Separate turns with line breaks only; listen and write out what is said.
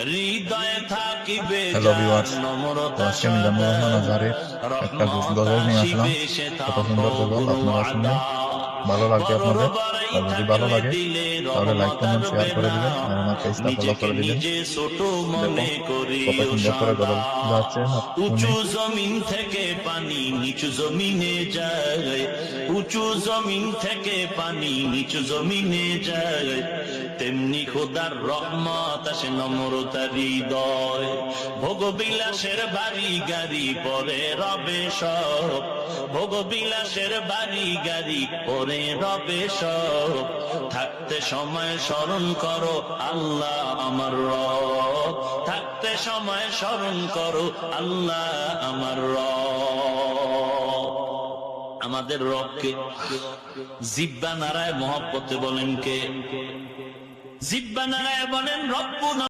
হৃদয়ে থাকিবে
hello viewers,
নম্রতা
আজকে আমি জানুর রহমান আজহারের একটা গজল নিয়ে আসলাম। কত সুন্দর গজল, আপনারা শুনে ভালো লাগবে আপনাদের। আর যদি ভালো লাগে তাহলে লাইক কমেন্ট শেয়ার করে দিবেন আর আমার পেজটা ফলো করে দিবেন। দেখুন কত সুন্দর করে গজল যাচ্ছে,
উঁচু
শুনে।
জমিন থেকে পানি নিচু জমিনে যায়, উঁচু জমিন থেকে পানি নিচু জমিনে যায়, তেমনি খোদার রহমত আসে নম্রতার হৃদয়। ভোগবিলাসের বাড়ি গাড়ি পরে রবে সব, ভোগবিলাসের বাড়ি গাড়ি পরে রবে সব, থাকতে সময় স্মরণ করো আল্লাহ আমার রব, থাকতে সময় স্মরণ করো আল্লাহ আমার রব। আমাদের রবকে জিব্বা নারায় মহব্বতে বলেন কে? জিব্বা নারায় বলেন রব্বুনা।